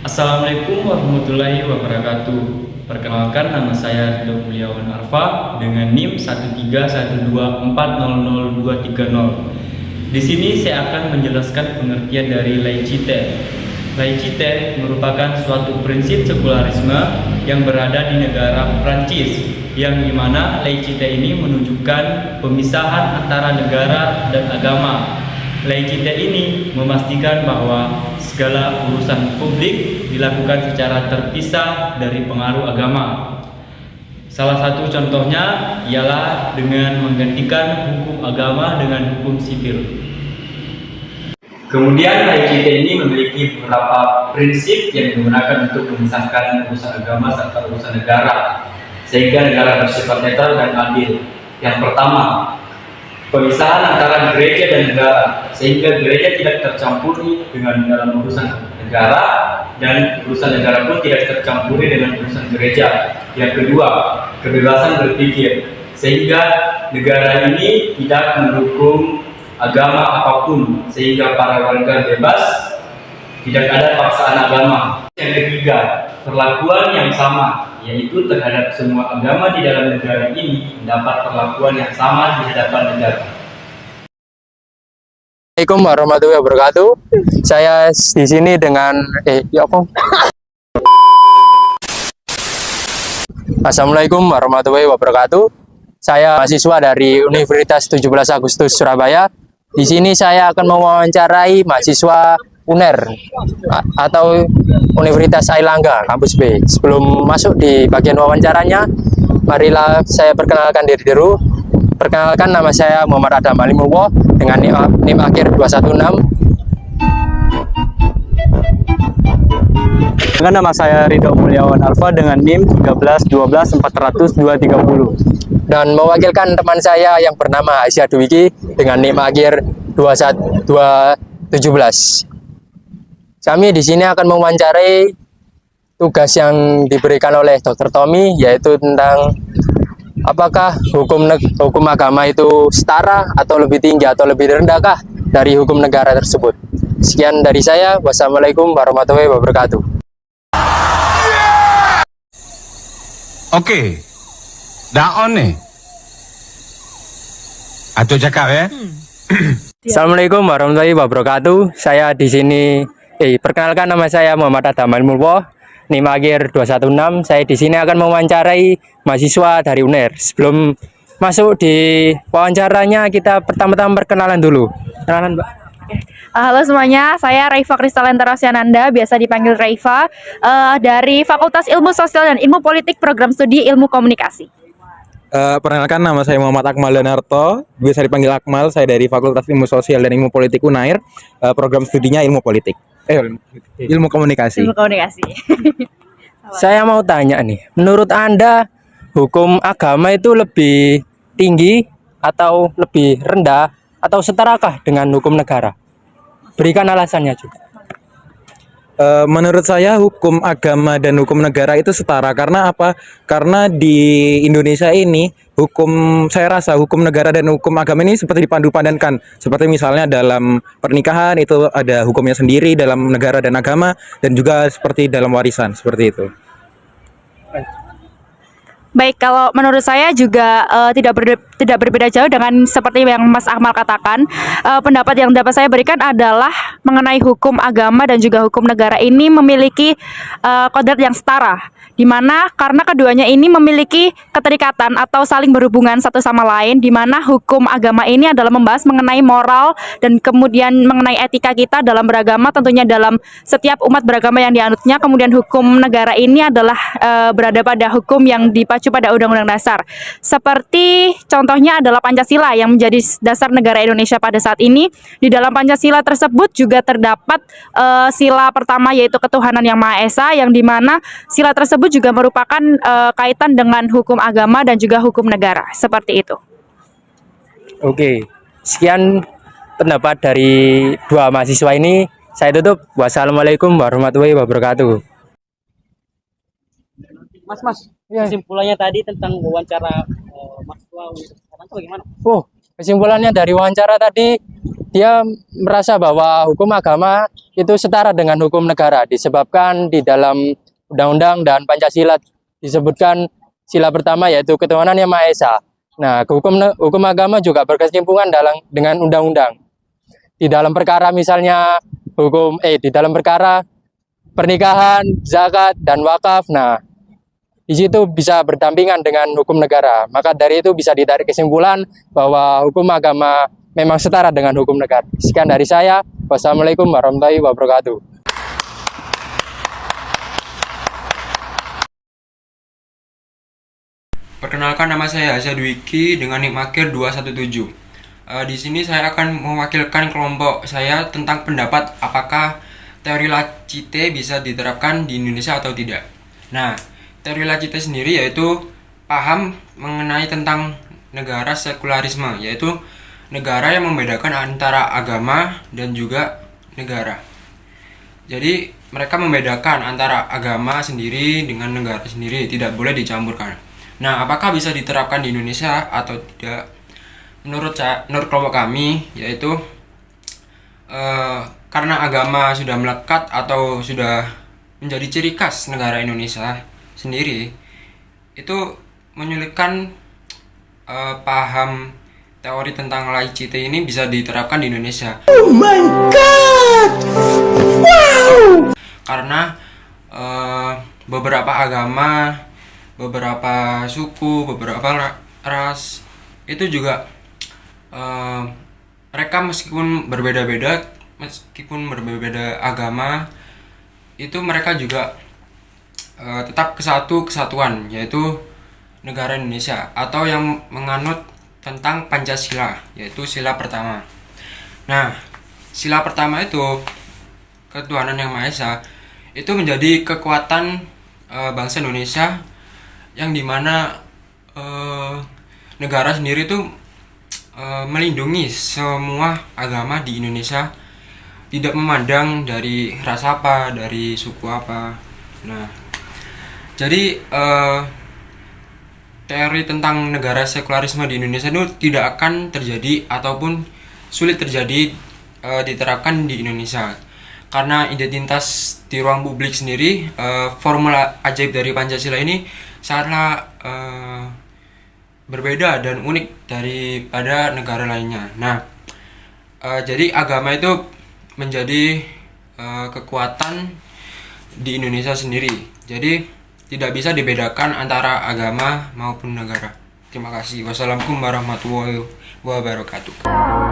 Assalamualaikum warahmatullahi wabarakatuh. Perkenalkan, nama saya Ridho Mulyawan Arfa dengan NIM 13124000230. Di sini saya akan menjelaskan pengertian dari laicite. Laicite merupakan suatu prinsip sekularisme yang berada di negara Prancis, yang dimana laicite ini menunjukkan pemisahan antara negara dan agama. Laicite ini memastikan bahwa segala urusan publik dilakukan secara terpisah dari pengaruh agama. Salah satu contohnya ialah dengan menggantikan hukum agama dengan hukum sipil. Kemudian laicite ini memiliki beberapa prinsip yang digunakan untuk memisahkan urusan agama serta urusan negara, sehingga negara bersifat netral dan adil. Yang pertama, pemisahan antara gereja dan negara, sehingga gereja tidak tercampuri dengan dalam urusan negara dan urusan negara pun tidak tercampuri dengan urusan gereja. Yang kedua, kebebasan berpikir, sehingga negara ini tidak mendukung agama apapun, sehingga para warga bebas, tidak ada paksaan agama. Yang ketiga, perlakuan yang sama, yaitu terhadap semua agama di dalam negara ini mendapat perlakuan yang sama di hadapan negara. Assalamualaikum warahmatullahi wabarakatuh. Saya di sini dengan Assalamualaikum warahmatullahi wabarakatuh. Saya mahasiswa dari Universitas 17 Agustus Surabaya. Di sini saya akan mewawancarai mahasiswa UNER atau Universitas Airlangga Kampus B. Sebelum masuk di bagian wawancaranya, marilah saya perkenalkan diri dulu. Perkenalkan, nama saya Muhammad Adam Alimullah dengan NIM akhir 216. Dengan nama saya Ridho Mulyawan Arfa dengan NIM 13124000230. Dan mewakilkan teman saya yang bernama Aisyah Dwiki dengan NIM akhir 217. Kami di sini akan mewawancarai tugas yang diberikan oleh Dr. Tommy, yaitu tentang apakah hukum agama itu setara atau lebih tinggi atau lebih rendahkah dari hukum negara tersebut. Sekian dari saya. Wassalamualaikum warahmatullahi wabarakatuh. Oke, dah on nih. Atau cakap ya. Assalamualaikum warahmatullahi wabarakatuh. Saya di sini perkenalkan, nama saya Muhammad Adam Alimullah, NIM akhir 216. Saya di sini akan mewawancarai mahasiswa dari UNER. Sebelum masuk di wawancaranya, kita pertama-tama perkenalan dulu. Kenalan, Mbak. Halo semuanya, saya Raifa Kristalentara Rosyananda, biasa dipanggil Raifa, dari Fakultas Ilmu Sosial dan Ilmu Politik, Program Studi Ilmu Komunikasi. Perkenalkan, nama saya Muhammad Akmal Danarto, biasa dipanggil Akmal. Saya dari Fakultas Ilmu Sosial dan Ilmu Politik UNAIR, program studinya Ilmu Politik. Ilmu Komunikasi. Ilmu Komunikasi. Saya mau tanya nih, menurut Anda hukum agama itu lebih tinggi atau lebih rendah atau setarakah dengan hukum negara? Berikan alasannya juga. Menurut saya hukum agama dan hukum negara itu setara. Karena apa? Karena di Indonesia ini saya rasa hukum negara dan hukum agama ini seperti dipadupadankan. Seperti misalnya dalam pernikahan itu ada hukumnya sendiri dalam negara dan agama, dan juga seperti dalam warisan, seperti itu. Baik, kalau menurut saya juga tidak berbeda jauh dengan seperti yang Mas Akmal katakan. Pendapat yang dapat saya berikan adalah mengenai hukum agama dan juga hukum negara ini memiliki kodrat yang setara, di mana karena keduanya ini memiliki keterikatan atau saling berhubungan satu sama lain, di mana hukum agama ini adalah membahas mengenai moral dan kemudian mengenai etika kita dalam beragama, tentunya dalam setiap umat beragama yang dianutnya. Kemudian hukum negara ini adalah berada pada hukum yang dipacu pada Undang-Undang Dasar. Seperti contohnya adalah Pancasila yang menjadi dasar negara Indonesia pada saat ini. Di dalam Pancasila tersebut juga terdapat sila pertama, yaitu ketuhanan yang Maha Esa, yang dimana sila tersebut juga merupakan kaitan dengan hukum agama dan juga hukum negara. Seperti itu. Oke, sekian pendapat dari dua mahasiswa ini. Saya tutup. Wassalamualaikum warahmatullahi wabarakatuh. Mas, kesimpulannya tadi tentang wawancara mahasiswa Universitas Ananta bagaimana? Oh, kesimpulannya dari wawancara tadi, dia merasa bahwa hukum agama itu setara dengan hukum negara, disebabkan di dalam Undang-Undang dan Pancasila disebutkan sila pertama yaitu ketuhanan yang Maha Esa. Nah, hukum agama juga berkesinambungan dengan undang-undang. Di dalam perkara misalnya di dalam perkara pernikahan, zakat dan wakaf. Nah, di situ bisa berdampingan dengan hukum negara. Maka dari itu bisa ditarik kesimpulan bahwa hukum agama memang setara dengan hukum negara. Sekian dari saya. Wassalamualaikum warahmatullahi wabarakatuh. Perkenalkan, nama saya Hasya Dwiki dengan nik Makir 217. Di sini saya akan mewakilkan kelompok saya tentang pendapat apakah teori Lacite bisa diterapkan di Indonesia atau tidak. Nah, teori Lacite sendiri yaitu paham mengenai tentang negara sekularisme, yaitu negara yang membedakan antara agama dan juga negara. Jadi mereka membedakan antara agama sendiri dengan negara sendiri, tidak boleh dicampurkan. Nah, apakah bisa diterapkan di Indonesia atau tidak? Menurut kelompok kami, yaitu karena agama sudah melekat atau sudah menjadi ciri khas negara Indonesia sendiri, itu menyulitkan paham teori tentang laicite ini bisa diterapkan di Indonesia. Oh my god! Wow! Karena beberapa agama, beberapa suku, beberapa ras itu juga mereka meskipun berbeda agama, itu mereka juga tetap kesatuan, yaitu negara Indonesia, atau yang menganut tentang Pancasila, yaitu sila pertama. Nah, sila pertama itu ketuhanan yang Maha Esa itu menjadi kekuatan bangsa Indonesia, yang dimana negara sendiri itu melindungi semua agama di Indonesia, tidak memandang dari ras apa, dari suku apa. Nah, jadi teori tentang negara sekularisme di Indonesia itu tidak akan terjadi ataupun sulit terjadi diterapkan di Indonesia, karena identitas di ruang publik sendiri, formula ajaib dari Pancasila ini sangatlah berbeda dan unik daripada negara lainnya. Nah, jadi agama itu menjadi kekuatan di Indonesia sendiri. Jadi tidak bisa dibedakan antara agama maupun negara. Terima kasih. Wassalamualaikum warahmatullahi wabarakatuh.